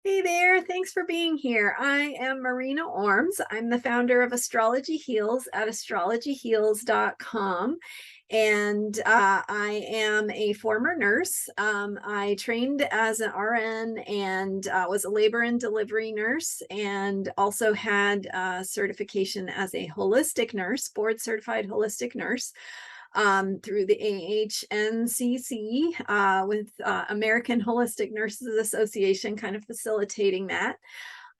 Hey there, thanks for being here. I am Marina Orms. I'm the founder of Astrology Heals at astrologyheals.com. And I am a former nurse. I trained as an RN and was a labor and delivery nurse, and also had certification as a holistic nurse, board certified holistic nurse through the AHNCC with American Holistic Nurses Association, kind of facilitating that.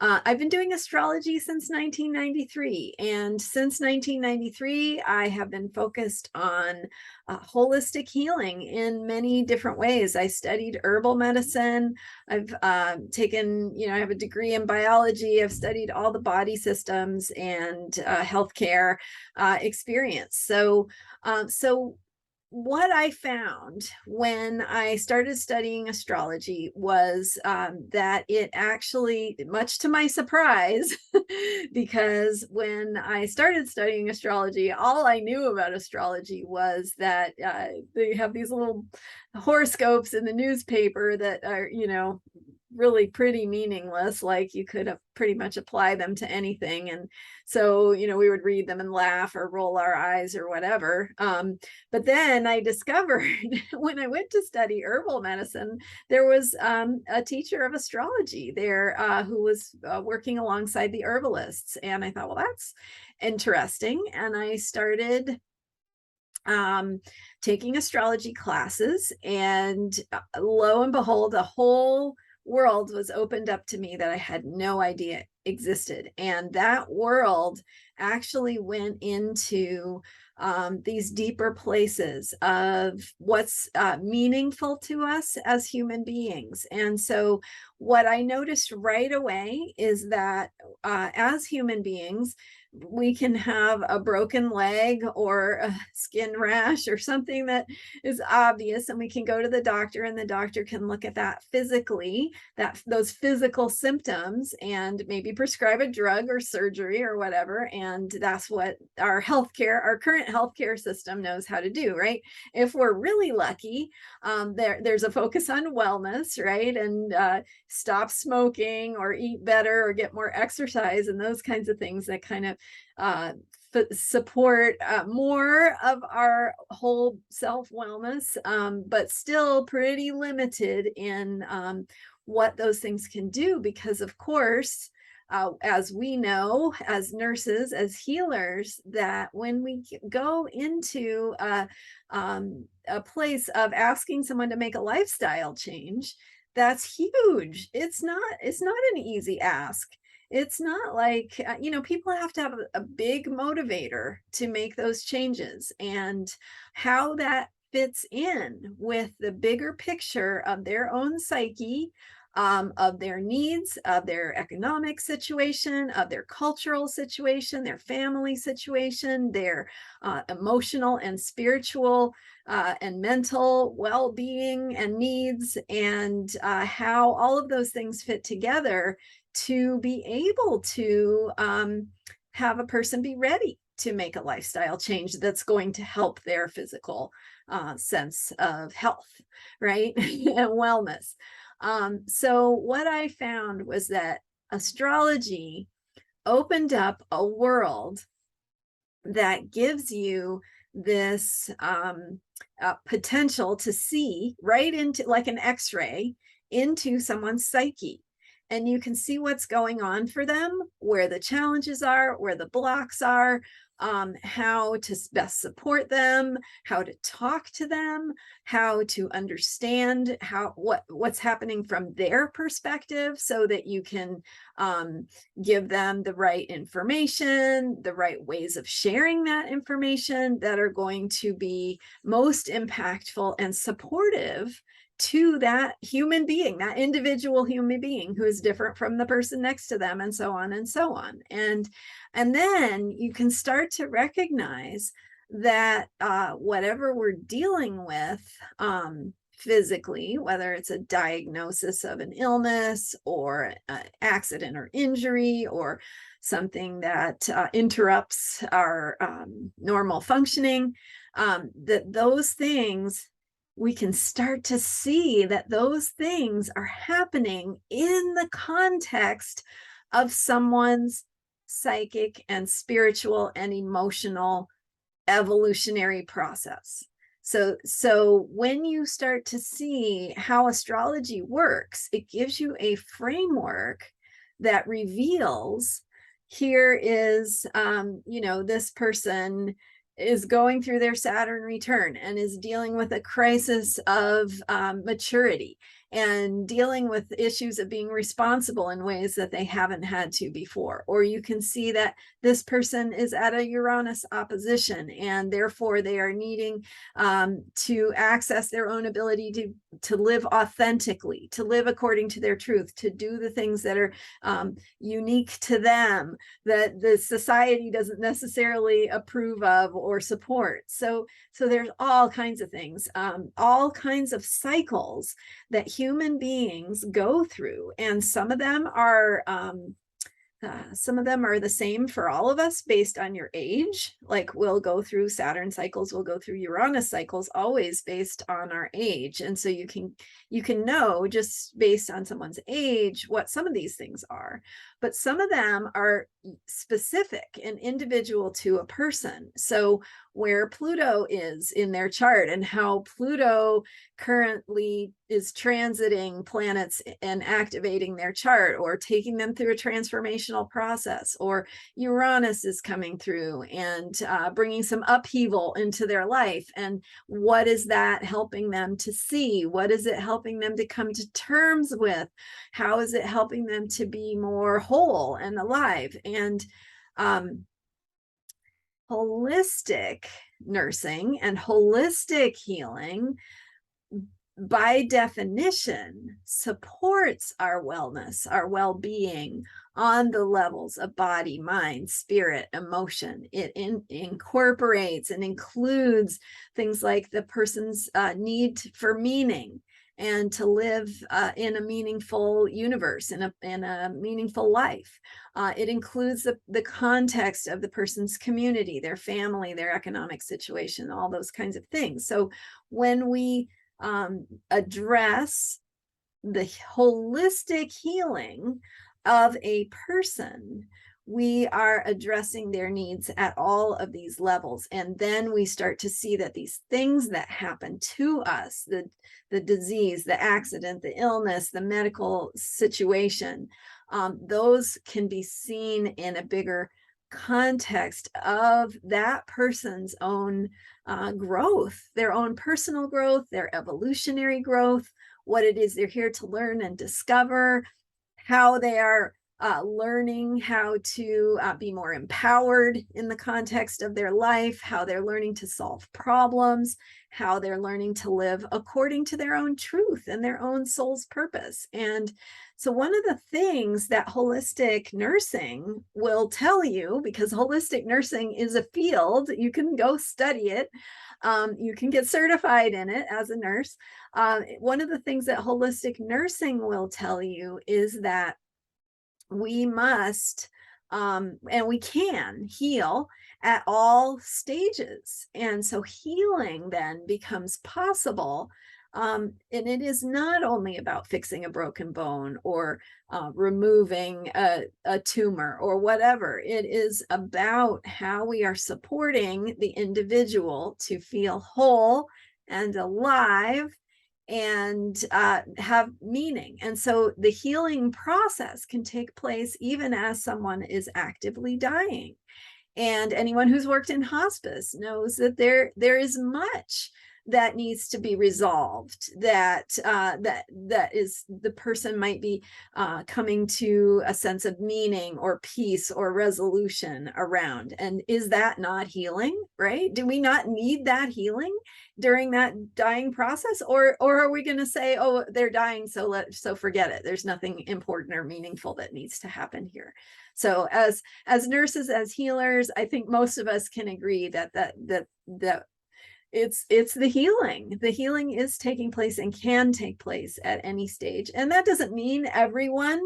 I've been doing astrology since 1993, and since 1993, I have been focused on holistic healing in many different ways. I studied herbal medicine. I've taken, I have a degree in biology. I've studied all the body systems and healthcare experience. So what I found when I started studying astrology was that it actually, much to my surprise, because when I started studying astrology, all I knew about astrology was that they have these little horoscopes in the newspaper that are, really pretty meaningless. Like you could have pretty much apply them to anything. And so, we would read them and laugh or roll our eyes or whatever. But then I discovered when I went to study herbal medicine, there was a teacher of astrology there who was working alongside the herbalists. And I thought, well, that's interesting. And I started taking astrology classes, and lo and behold, a whole world was opened up to me that I had no idea existed. And that world actually went into these deeper places of what's meaningful to us as human beings. And so what I noticed right away is that as human beings, we can have a broken leg or a skin rash or something that is obvious, and we can go to the doctor, and the doctor can look at that physically, those physical symptoms, and maybe prescribe a drug or surgery or whatever. And that's what our current healthcare system knows how to do, right? If we're really lucky, there's a focus on wellness, right? And stop smoking or eat better or get more exercise and those kinds of things that kind of support more of our whole self wellness, but still pretty limited in what those things can do. Because, of course, as we know, as nurses, as healers, that when we go into a place of asking someone to make a lifestyle change, that's huge. It's not an easy ask. It's not like, people have to have a big motivator to make those changes, and how that fits in with the bigger picture of their own psyche, of their needs, of their economic situation, of their cultural situation, their family situation, their emotional and spiritual and mental well-being and needs, and how all of those things fit together to be able to have a person be ready to make a lifestyle change that's going to help their physical sense of health, right? And wellness. So what I found was that astrology opened up a world that gives you this potential to see right into, like an x-ray, into someone's psyche. And you can see what's going on for them, where the challenges are, where the blocks are, how to best support them, how to talk to them, how to understand what's happening from their perspective, so that you can give them the right information, the right ways of sharing that information that are going to be most impactful and supportive to that human being, that individual human being who is different from the person next to them, and so on and so on. And then you can start to recognize that whatever we're dealing with physically, whether it's a diagnosis of an illness or an accident or injury or something that interrupts our normal functioning, that those things we can start to see that those things are happening in the context of someone's psychic and spiritual and emotional evolutionary process. So when you start to see how astrology works, it gives you a framework that reveals, here is, this person is going through their Saturn return and is dealing with a crisis of maturity and dealing with issues of being responsible in ways that they haven't had to before. Or you can see that this person is at a Uranus opposition, and therefore they are needing to access their own ability to live authentically, to live according to their truth, to do the things that are unique to them, that the society doesn't necessarily approve of or support. So there's all kinds of things, all kinds of cycles that human beings go through, and some of them are the same for all of us based on your age. Like, we'll go through Saturn cycles, we'll go through Uranus cycles, always based on our age. And so you can know just based on someone's age what some of these things are, but some of them are specific and individual to a person. So where Pluto is in their chart and how Pluto currently is transiting planets and activating their chart or taking them through a transformational process, or Uranus is coming through and bringing some upheaval into their life. And what is that helping them to see? What is it helping them to come to terms with? How is it helping them to be more whole and alive? And holistic nursing and holistic healing, by definition, supports our wellness, our well-being on the levels of body, mind, spirit, emotion. It incorporates and includes things like the person's need for meaning and to live in a meaningful universe, in a meaningful life. It includes the context of the person's community, their family, their economic situation, all those kinds of things. So when we address the holistic healing of a person, we are addressing their needs at all of these levels. And then we start to see that these things that happen to us, the disease, the accident, the illness, the medical situation, those can be seen in a bigger context of that person's own growth, their own personal growth, their evolutionary growth, what it is they're here to learn and discover, how they are learning how to be more empowered in the context of their life, how they're learning to solve problems, how they're learning to live according to their own truth and their own soul's purpose. And so one of the things that holistic nursing will tell you, because holistic nursing is a field, you can go study it, you can get certified in it as a nurse. One of the things that holistic nursing will tell you is that we must and we can heal at all stages. And so healing then becomes possible. And it is not only about fixing a broken bone or removing a tumor or whatever. It is about how we are supporting the individual to feel whole and alive and have meaning. And so the healing process can take place even as someone is actively dying. And anyone who's worked in hospice knows that there is much that needs to be resolved, that is, the person might be coming to a sense of meaning or peace or resolution around. And is that not healing, right? Do we not need that healing during that dying process? Or are we going to say, oh, they're dying, so forget it, there's nothing important or meaningful that needs to happen here? So as nurses, as healers, I think most of us can agree that it's the healing. The healing is taking place and can take place at any stage. And that doesn't mean everyone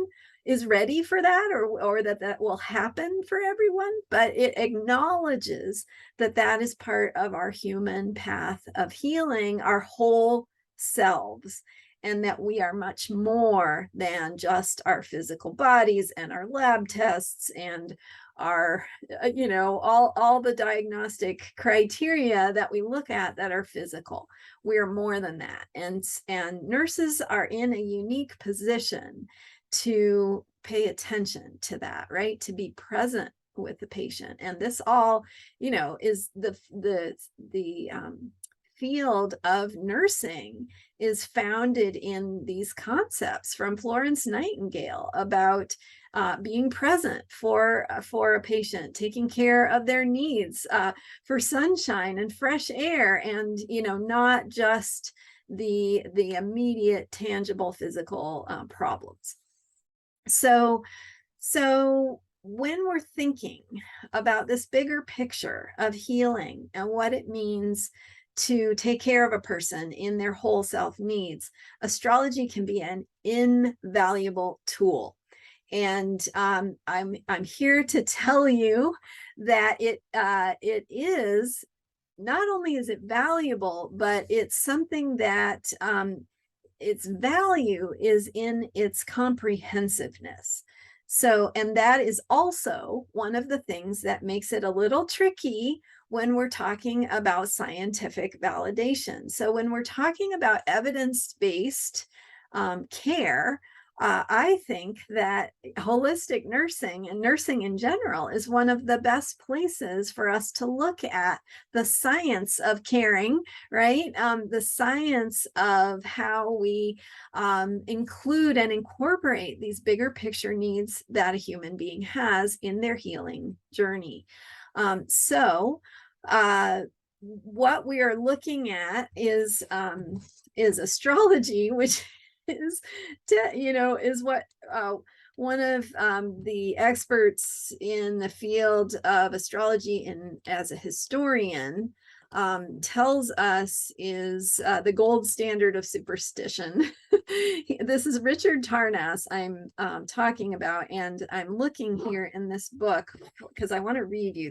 is ready for that, or that will happen for everyone, but it acknowledges that that is part of our human path of healing our whole selves, and that we are much more than just our physical bodies and our lab tests and our all the diagnostic criteria that we look at that are physical. We're more than that, and nurses are in a unique position to pay attention to that, right? To be present with the patient. And this all is the field of nursing is founded in these concepts from Florence Nightingale about being present for a patient, taking care of their needs, for sunshine and fresh air, and not just the immediate tangible physical problems. So when we're thinking about this bigger picture of healing and what it means to take care of a person in their whole self needs, astrology can be an invaluable tool. And I'm here to tell you that it is, not only is it valuable, but it's something that its value is in its comprehensiveness. So, and that is also one of the things that makes it a little tricky when we're talking about scientific validation. So when we're talking about evidence-based care, I think that holistic nursing and nursing in general is one of the best places for us to look at the science of caring, right? The science of how we include and incorporate these bigger picture needs that a human being has in their healing journey. What we are looking at is astrology, which is what one of the experts in the field of astrology and as a historian tells us is the gold standard of superstition. This is Richard Tarnas I'm talking about, and I'm looking here in this book because I want to read you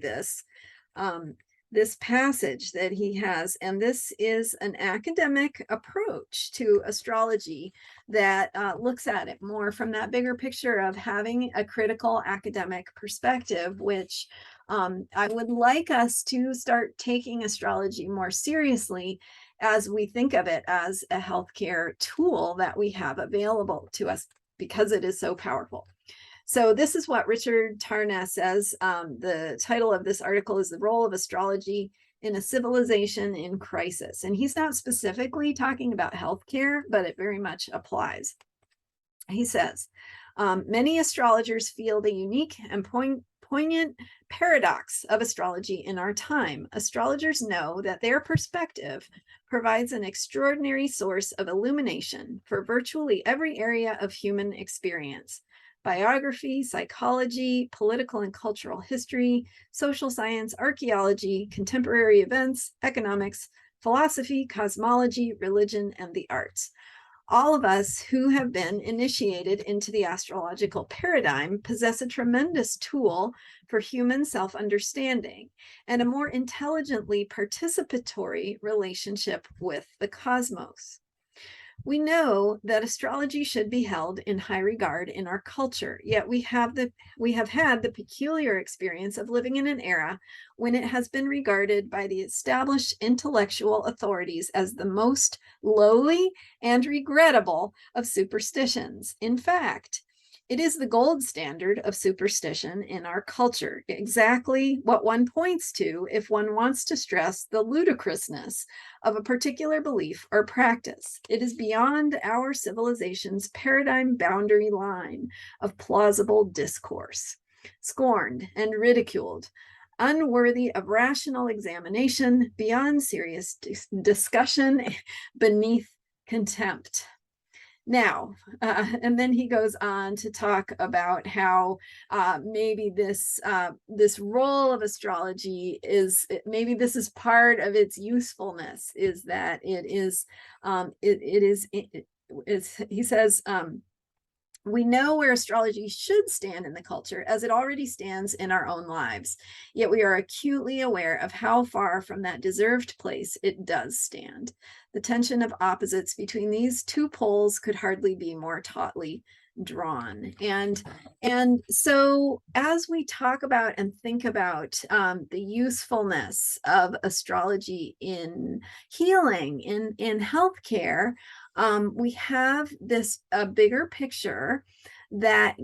this passage that he has. And this is an academic approach to astrology that looks at it more from that bigger picture of having a critical academic perspective, which I would like us to start taking astrology more seriously as we think of it as a healthcare tool that we have available to us, because it is so powerful. So this is what Richard Tarnas says. The title of this article is The Role of Astrology in a Civilization in Crisis. And he's not specifically talking about healthcare, but it very much applies. He says, many astrologers feel the unique and poignant paradox of astrology in our time. Astrologers know that their perspective provides an extraordinary source of illumination for virtually every area of human experience: biography, psychology, political and cultural history, social science, archaeology, contemporary events, economics, philosophy, cosmology, religion, and the arts. All of us who have been initiated into the astrological paradigm possess a tremendous tool for human self-understanding and a more intelligently participatory relationship with the cosmos. We know that astrology should be held in high regard in our culture, yet we have had the peculiar experience of living in an era when it has been regarded by the established intellectual authorities as the most lowly and regrettable of superstitions. In fact, it is the gold standard of superstition in our culture, exactly what one points to if one wants to stress the ludicrousness of a particular belief or practice. It is beyond our civilization's paradigm boundary line of plausible discourse, scorned and ridiculed, unworthy of rational examination, beyond serious discussion, beneath contempt. Now, and then he goes on to talk about how maybe this role of astrology is, maybe this is part of its usefulness, is that it is he says, we know where astrology should stand in the culture, as it already stands in our own lives. Yet we are acutely aware of how far from that deserved place it does stand. The tension of opposites between these two poles could hardly be more tautly drawn. And so as we talk about and think about the usefulness of astrology in healing, in healthcare, we have this a bigger picture that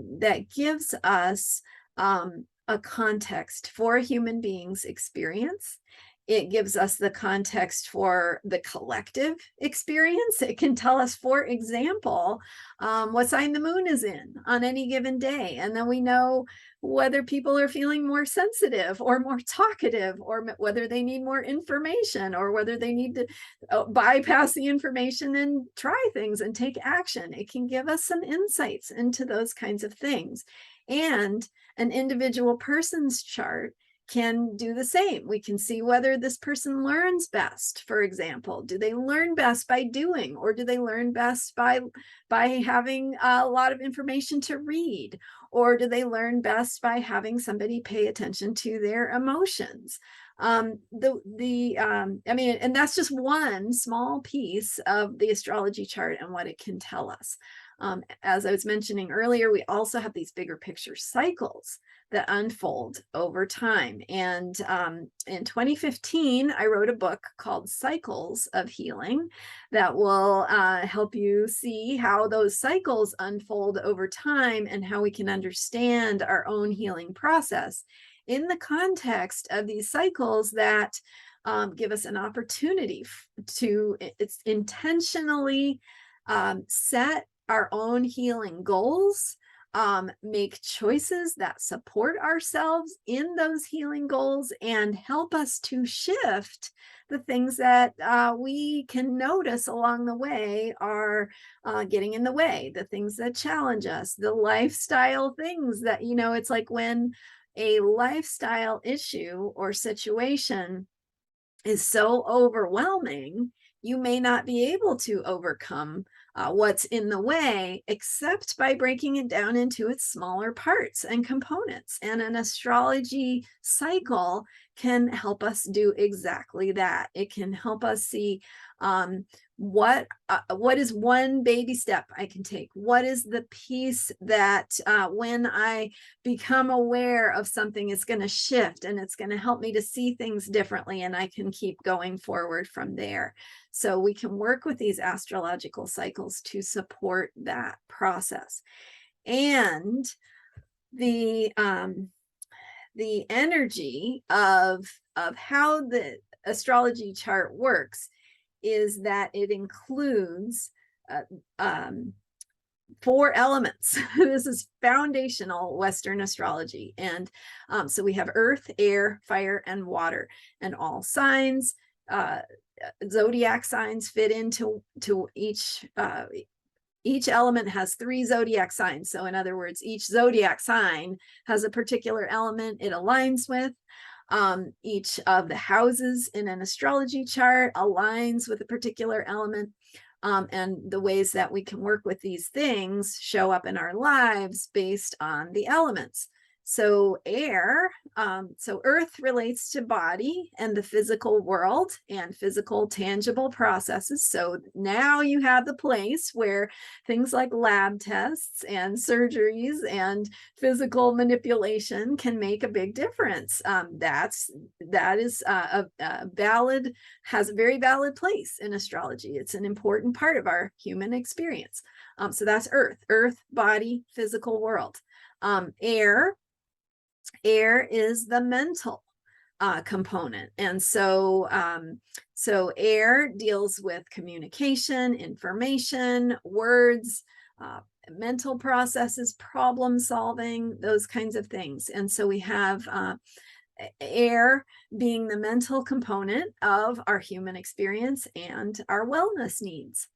gives us a context for a human being's experience. It gives us the context for the collective experience. It can tell us, for example, what sign the moon is in on any given day. And then we know whether people are feeling more sensitive or more talkative, or whether they need more information, or whether they need to bypass the information and try things and take action. It can give us some insights into those kinds of things. And an individual person's chart can do the same. We can see whether this person learns best. For example, do they learn best by doing, or do they learn best by having a lot of information to read, or do they learn best by having somebody pay attention to their emotions? I mean, and that's just one small piece of the astrology chart and what it can tell us. As I was mentioning earlier, we also have these bigger picture cycles that unfold over time. And in 2015, I wrote a book called Cycles of Healing that will help you see how those cycles unfold over time and how we can understand our own healing process in the context of these cycles that give us an opportunity to intentionally set our own healing goals, make choices that support ourselves in those healing goals, and help us to shift the things that we can notice along the way are getting in the way, the things that challenge us, the lifestyle things that, it's like when a lifestyle issue or situation is so overwhelming, you may not be able to overcome what's in the way, except by breaking it down into its smaller parts and components. And an astrology cycle can help us do exactly that. It can help us see what is one baby step I can take? What is the piece that when I become aware of something, it's going to shift and it's going to help me to see things differently, and I can keep going forward from there. So we can work with these astrological cycles to support that process. And the energy of how the astrology chart works is that it includes 4 elements. This is foundational Western astrology. And so we have earth, air, fire, and water, and all signs, zodiac signs fit into each element has 3 zodiac signs. So in other words, each zodiac sign has a particular element it aligns with. Each of the houses in an astrology chart aligns with a particular element. And the ways that we can work with these things show up in our lives based on the elements. So air, so earth relates to body and the physical world and physical tangible processes. So now you have the place where things like lab tests and surgeries and physical manipulation can make a big difference. That is has a very valid place in astrology. It's an important part of our human experience. So that's earth, body, physical world. Air is the mental component. And so air deals with communication, information, words, mental processes, problem solving, those kinds of things. And so we have air being the mental component of our human experience and our wellness needs.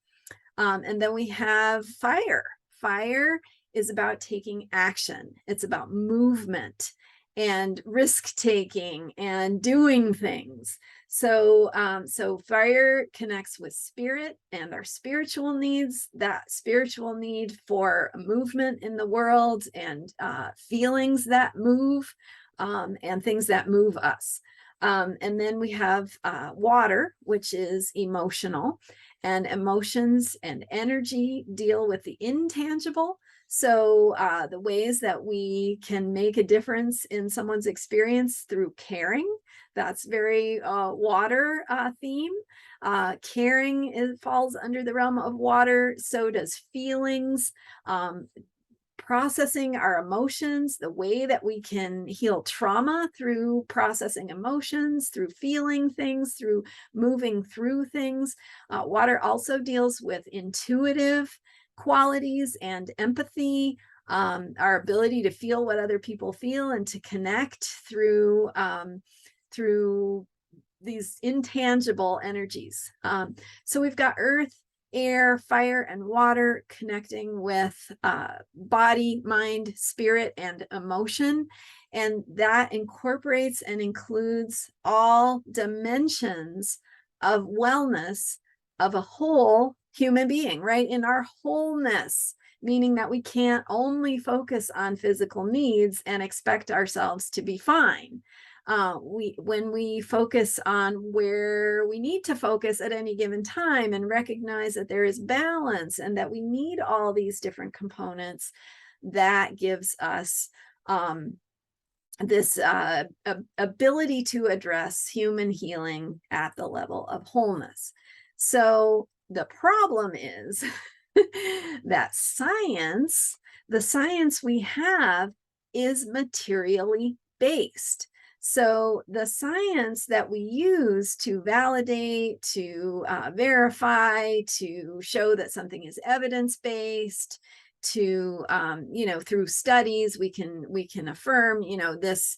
And then we have fire. Fire is about taking action. It's about movement and risk taking and doing things. So, so fire connects with spirit and our spiritual needs, that spiritual need for movement in the world and feelings that move and things that move us. And then we have water, which is emotional, and emotions and energy deal with the intangible. So the ways that we can make a difference in someone's experience through caring, that's very water theme. Caring falls under the realm of water. So does feelings. Processing our emotions, the way that we can heal trauma through processing emotions, through feeling things, through moving through things. Water also deals with intuitive qualities and empathy, our ability to feel what other people feel and to connect through these intangible energies. So we've got earth, air, fire, and water connecting with body, mind, spirit, and emotion. And that incorporates and includes all dimensions of wellness of a whole human being, right? In our wholeness, meaning that we can't only focus on physical needs and expect ourselves to be fine. When we focus on where we need to focus at any given time and recognize that there is balance and that we need all these different components, that gives us this ability to address human healing at the level of wholeness. So the problem is that the science we have is materially based. So the science that we use to validate, to verify, to show that something is evidence-based, to through studies we can affirm this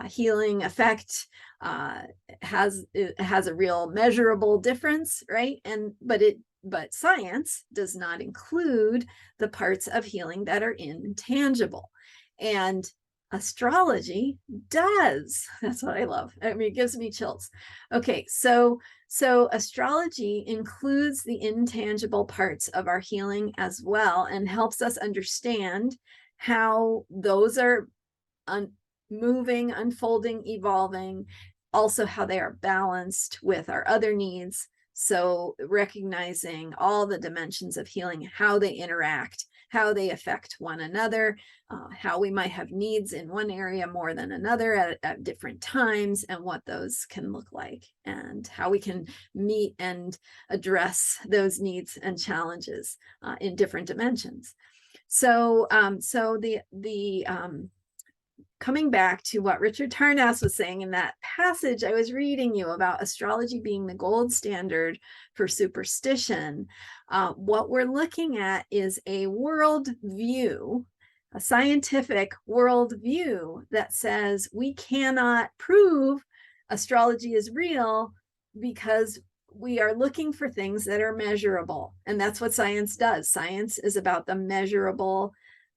healing effect has a real measurable difference, right? But science does not include the parts of healing that are intangible, and astrology does. That's what I love. I mean, it gives me chills. Okay, so astrology includes the intangible parts of our healing as well, and helps us understand how those are moving, unfolding, evolving, also how they are balanced with our other needs. So recognizing all the dimensions of healing, how they interact, how they affect one another, how we might have needs in one area more than another at different times, and what those can look like, and how we can meet and address those needs and challenges in different dimensions. So, coming back to what Richard Tarnas was saying in that passage I was reading you about astrology being the gold standard for superstition, what we're looking at is a worldview, a scientific worldview that says we cannot prove astrology is real because we are looking for things that are measurable. And that's what science does. Science is about the measurable,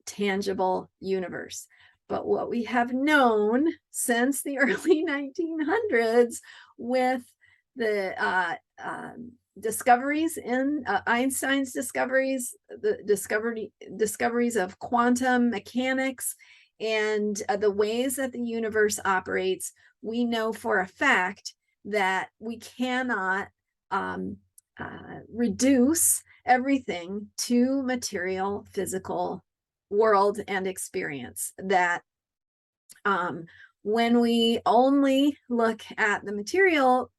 tangible universe. But what we have known since the early 1900s with the discoveries in Einstein's discoveries, the discoveries of quantum mechanics, and the ways that the universe operates, we know for a fact that we cannot reduce everything to material, physical world and experience. That when we only look at the material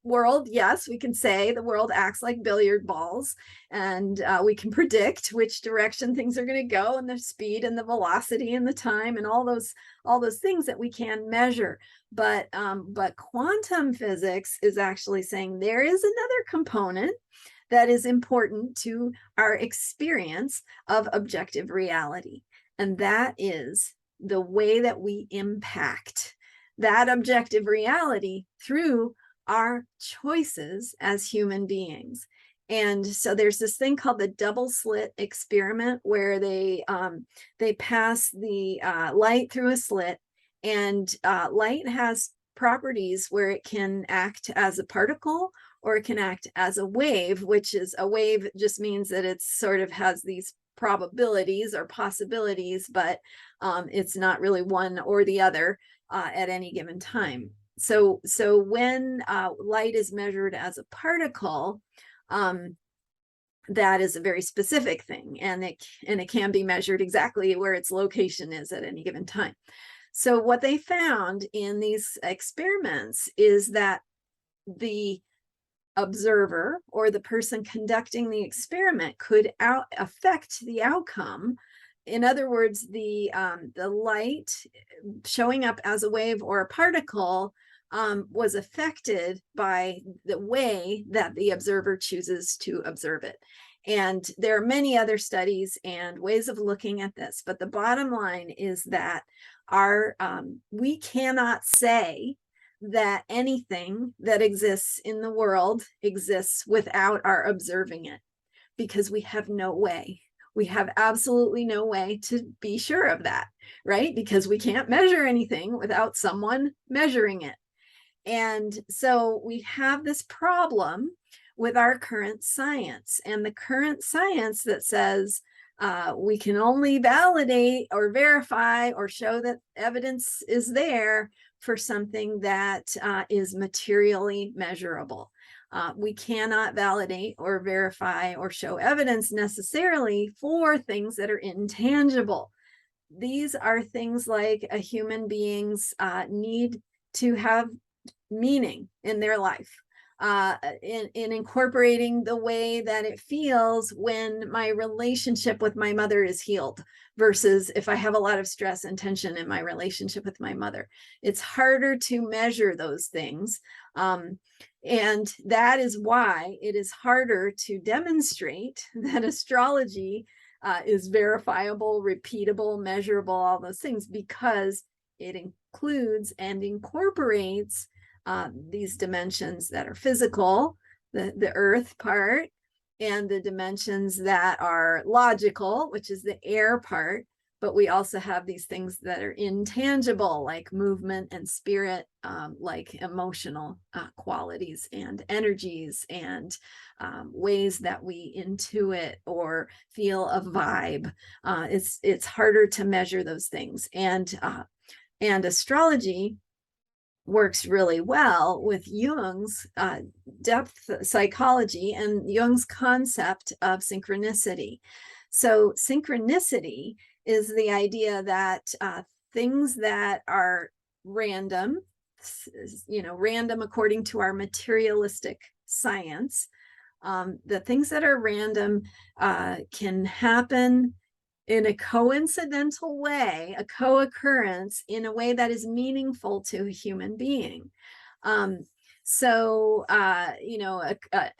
world, yes, we can say the world acts like billiard balls, and we can predict which direction things are going to go, and the speed and the velocity and the time and all those things that we can measure. But quantum physics is actually saying there is another component that is important to our experience of objective reality. And that is the way that we impact that objective reality through our choices as human beings. And so there's this thing called the double slit experiment, where they pass the light through a slit, and light has properties where it can act as a particle or it can act as a wave, which is a wave just means that it sort of has these probabilities or possibilities, but it's not really one or the other at any given time. So when light is measured as a particle, that is a very specific thing, and it can be measured exactly where its location is at any given time. So what they found in these experiments is that the observer or the person conducting the experiment could affect the outcome. In other words, the light showing up as a wave or a particle was affected by the way that the observer chooses to observe it. And there are many other studies and ways of looking at this, but the bottom line is that we cannot say that anything that exists in the world exists without our observing it, because we have no way. We have absolutely no way to be sure of that, right? Because we can't measure anything without someone measuring it. And so we have this problem with our current science, and the current science that says we can only validate or verify or show that evidence is there for something that is materially measurable. We cannot validate or verify or show evidence necessarily for things that are intangible. These are things like a human being's need to have meaning in their life, in incorporating the way that it feels when my relationship with my mother is healed versus if I have a lot of stress and tension in my relationship with my mother. It's harder to measure those things. And that is why it is harder to demonstrate that astrology is verifiable, repeatable, measurable, all those things, because it includes and incorporates these dimensions that are physical, the earth part, and the dimensions that are logical, which is the air part. But we also have these things that are intangible, like movement and spirit, like emotional qualities and energies, and ways that we intuit or feel a vibe. It's harder to measure those things, and astrology works really well with Jung's depth psychology and Jung's concept of synchronicity. So synchronicity is the idea that things that are random, random according to our materialistic science, the things that are random can happen in a coincidental way, a co-occurrence in a way that is meaningful to a human being. So,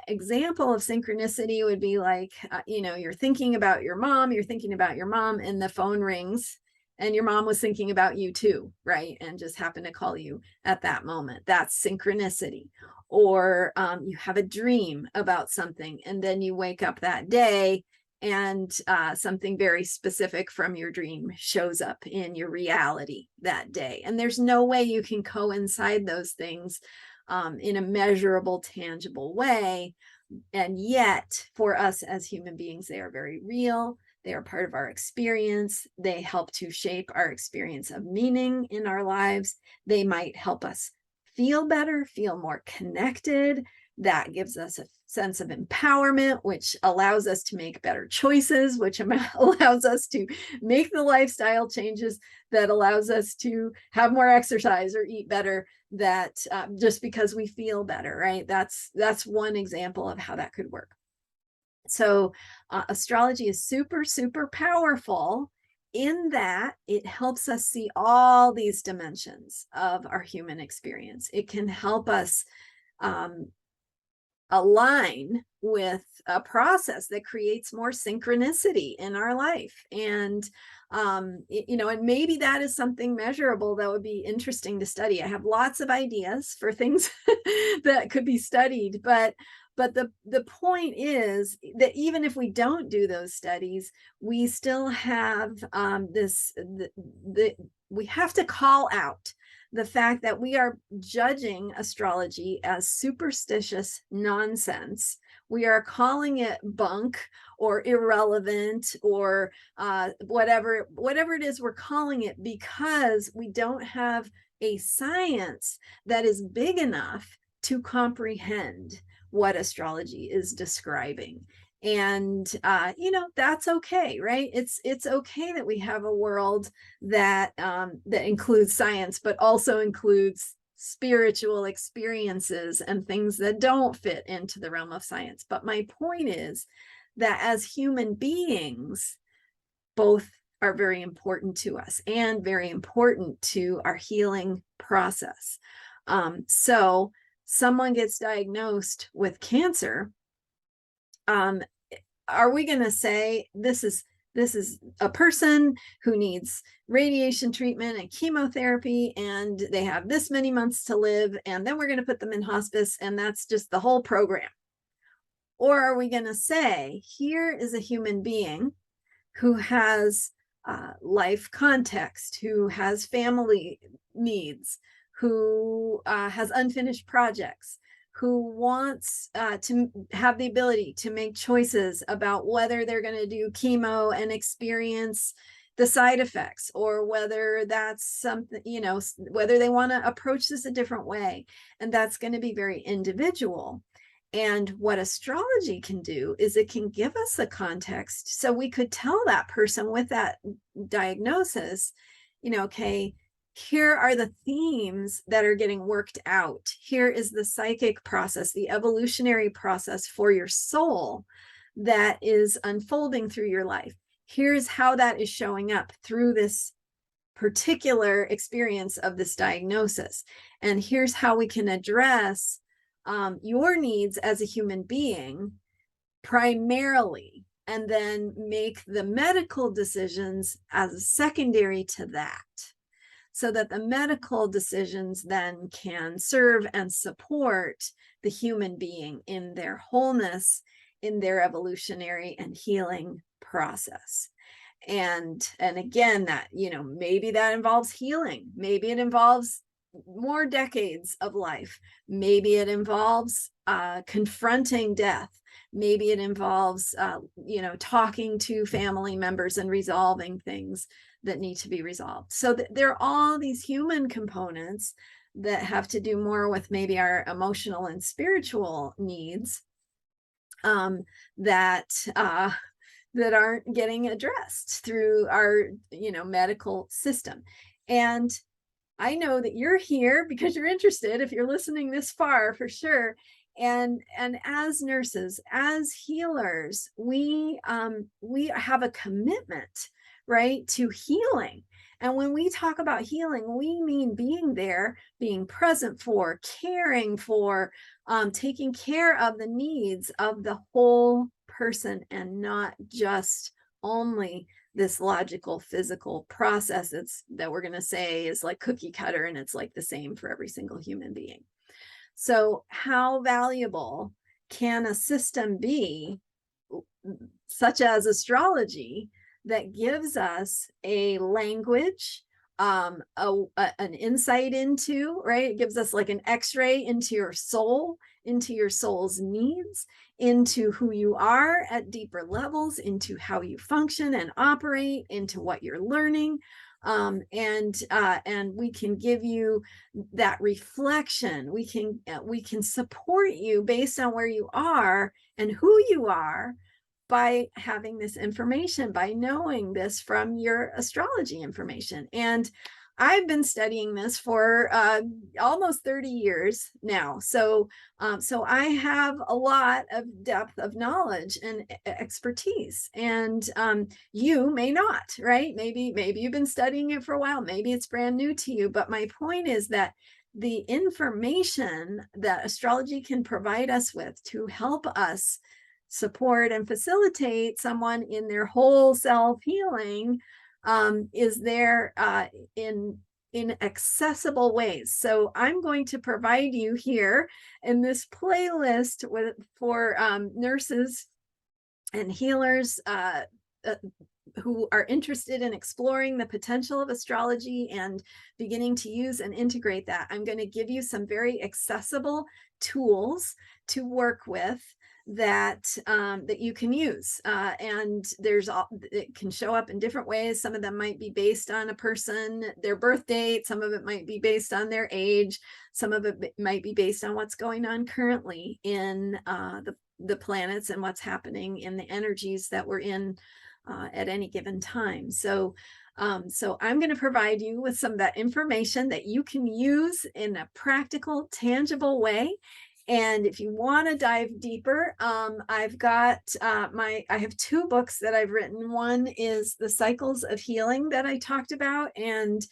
example of synchronicity would be like, you're thinking about your mom, and the phone rings, and your mom was thinking about you too, right? And just happened to call you at that moment. That's synchronicity. Or you have a dream about something, and then you wake up that day and something very specific from your dream shows up in your reality that day. And there's no way you can coincide those things in a measurable, tangible way. And yet, for us as human beings, they are very real. They are part of our experience. They help to shape our experience of meaning in our lives. They might help us feel better, feel more connected. That gives us a sense of empowerment, which allows us to make better choices, which allows us to make the lifestyle changes that allows us to have more exercise or eat better, that just because we feel better, right? That's one example of how that could work. So astrology is super, super powerful in that it helps us see all these dimensions of our human experience. It can help us align with a process that creates more synchronicity in our life. And and maybe that is something measurable that would be interesting to study. I have lots of ideas for things that could be studied, but But the point is that even if we don't do those studies, we still have we have to call out the fact that we are judging astrology as superstitious nonsense. We are calling it bunk or irrelevant or whatever it is we're calling it, because we don't have a science that is big enough to comprehend what astrology is describing. And that's okay, right? It's okay that we have a world that that includes science, but also includes spiritual experiences and things that don't fit into the realm of science. But my point is that as human beings, both are very important to us and very important to our healing process. So someone gets diagnosed with cancer, are we going to say this is a person who needs radiation treatment and chemotherapy, and they have this many months to live, and then we're going to put them in hospice, and that's just the whole program? Or are we going to say, here is a human being who has life context, who has family needs, who has unfinished projects, who wants to have the ability to make choices about whether they're going to do chemo and experience the side effects, or whether that's something, whether they want to approach this a different way. And that's going to be very individual. And what astrology can do is it can give us a context. So we could tell that person with that diagnosis, okay, here are the themes that are getting worked out. Here is the psychic process, the evolutionary process for your soul that is unfolding through your life. Here's how that is showing up through this particular experience of this diagnosis. And here's how we can address your needs as a human being primarily, and then make the medical decisions as secondary to that, so that the medical decisions then can serve and support the human being in their wholeness, in their evolutionary and healing process. And again, that, maybe that involves healing. Maybe it involves more decades of life. Maybe it involves confronting death. Maybe it involves, talking to family members and resolving things that need to be resolved. So there are all these human components that have to do more with maybe our emotional and spiritual needs that aren't getting addressed through our, medical system. And I know that you're here because you're interested, if you're listening this far, for sure. And as nurses, as healers, we have a commitment, right, to healing. And when we talk about healing, we mean being there, being present for, caring for, taking care of the needs of the whole person, and not just only this logical physical process that we're going to say is like cookie cutter, and it's like the same for every single human being. So how valuable can a system be, such as astrology, that gives us a language, an insight into, right? It gives us like an x-ray into your soul, into your soul's needs, into who you are at deeper levels, into how you function and operate, into what you're learning. And we can give you that reflection. We can support you based on where you are and who you are, by having this information, by knowing this from your astrology information. And I've been studying this for almost 30 years now. So I have a lot of depth of knowledge and expertise, and you may not, right? Maybe you've been studying it for a while. Maybe it's brand new to you. But my point is that the information that astrology can provide us with to help us support and facilitate someone in their whole self healing is there in in accessible ways. So I'm going to provide you here in this playlist for nurses and healers uh, who are interested in exploring the potential of astrology and beginning to use and integrate that. I'm going to give you some very accessible tools to work with that you can use, and it can show up in different ways. Some of them might be based on a person, their birth date. Some of it might be based on their age. Some of it might be based on what's going on currently in the planets and what's happening in the energies that we're in at any given time. So I'm going to provide you with some of that information that you can use in a practical, tangible way. And if you want to dive deeper, I've got I have two books that I've written. One is The Cycles of Healing that I talked about, and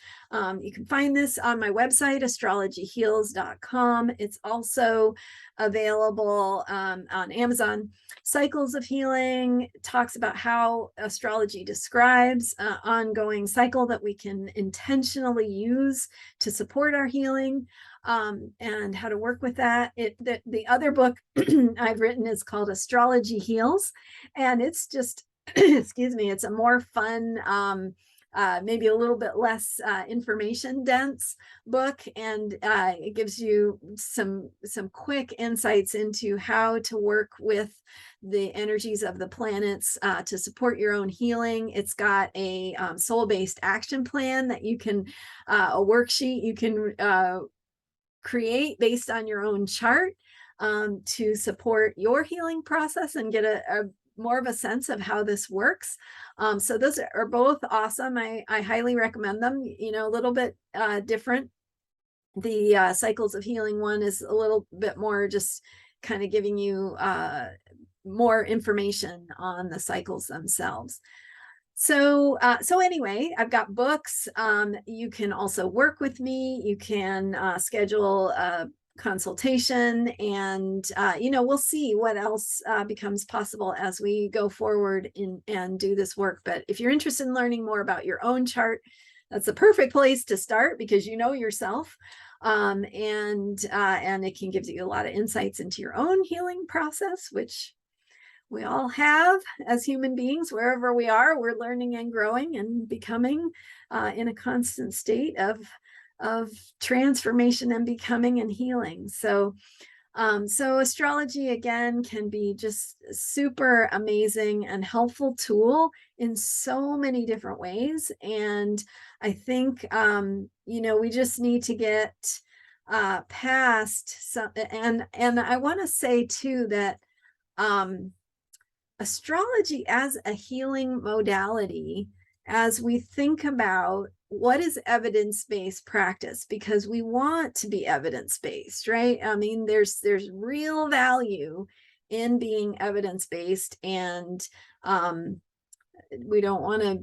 you can find this on my website, astrologyheals.com. It's also available on Amazon. Cycles of Healing talks about how astrology describes an ongoing cycle that we can intentionally use to support our healing, and how to work with that. The other book I've written is called Astrology Heals, and it's just, excuse me, it's a more fun, maybe a little bit less information dense book, and it gives you some quick insights into how to work with the energies of the planets to support your own healing. It's got a soul-based action plan that you can, a worksheet you can create based on your own chart to support your healing process and get a more of a sense of how this works. So those are both awesome. I highly recommend them. You know, a little bit different. The Cycles of Healing one is a little bit more just kind of giving you more information on the cycles themselves. So anyway, I've got books. You can also work with me. You can schedule a consultation, and we'll see what else becomes possible as we go forward and do this work. But if you're interested in learning more about your own chart, that's the perfect place to start, because you know yourself, and it can give you a lot of insights into your own healing process, which we all have as human beings. Wherever we are, we're learning and growing and becoming in a constant state of transformation and becoming and healing. So astrology, again, can be just a super amazing and helpful tool in so many different ways. And I think we just need to get past some. And I want to say too that astrology as a healing modality, as we think about what is evidence-based practice, because we want to be evidence-based, right? I mean, there's real value in being evidence-based, and we don't want to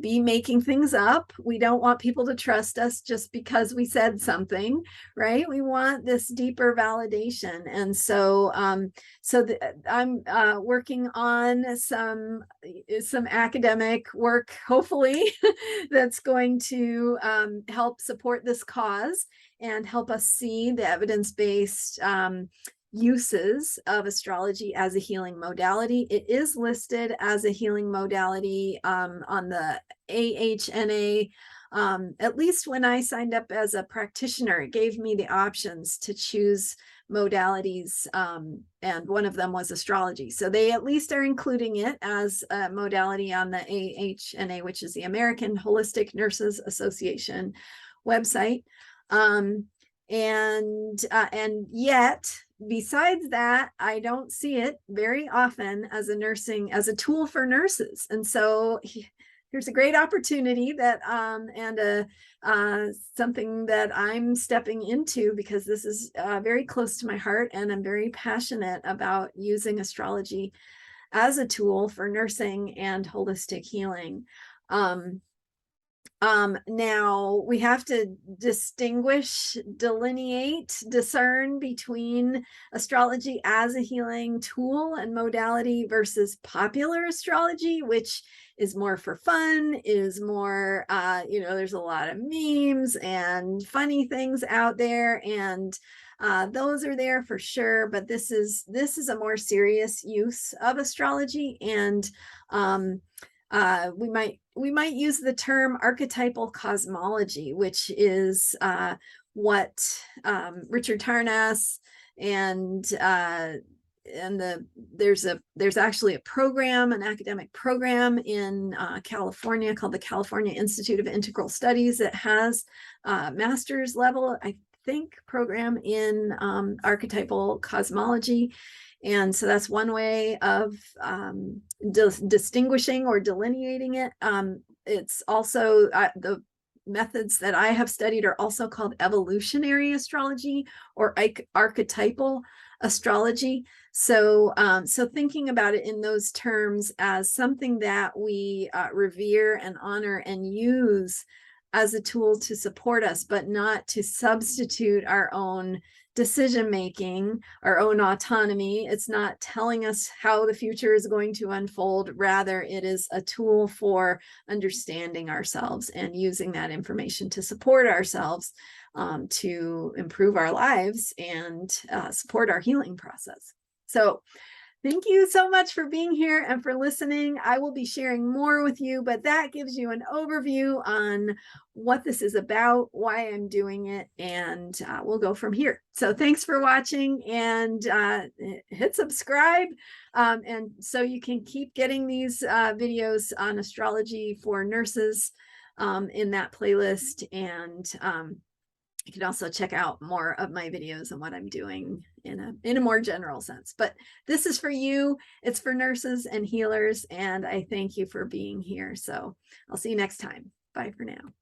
be making things up. We don't want people to trust us just because we said something, right? We want this deeper validation. And so I'm working on some academic work, hopefully, that's going to help support this cause and help us see the evidence-based uses of astrology as a healing modality. It is listed as a healing modality on the AHNA. At least when I signed up as a practitioner, it gave me the options to choose modalities, and one of them was astrology. So they at least are including it as a modality on the AHNA, which is the American Holistic Nurses Association website. And yet, besides that, I don't see it very often as a tool for nurses. And so here's a great opportunity that and something that I'm stepping into, because this is very close to my heart, and I'm very passionate about using astrology as a tool for nursing and holistic healing. Now we have to distinguish, delineate, discern between astrology as a healing tool and modality versus popular astrology, which is more for fun, is more, there's a lot of memes and funny things out there, and those are there for sure. But this is a more serious use of astrology, and we might use the term archetypal cosmology, which is what Richard Tarnas and there's actually a program, an academic program in California called the California Institute of Integral Studies that has master's level, I think, program in archetypal cosmology. And so that's one way of distinguishing or delineating it. It's also the methods that I have studied are also called evolutionary astrology or archetypal astrology. So, so thinking about it in those terms as something that we revere and honor and use as a tool to support us, but not to substitute our own decision making, our own autonomy. It's not telling us how the future is going to unfold. Rather, it is a tool for understanding ourselves and using that information to support ourselves, to improve our lives and support our healing process. So thank you so much for being here and for listening. I will be sharing more with you, but that gives you an overview on what this is about, why I'm doing it, and we'll go from here. So thanks for watching, and hit subscribe, and so you can keep getting these videos on astrology for nurses in that playlist. And you can also check out more of my videos and what I'm doing in a more general sense. But this is for you. It's for nurses and healers. And I thank you for being here. So I'll see you next time. Bye for now.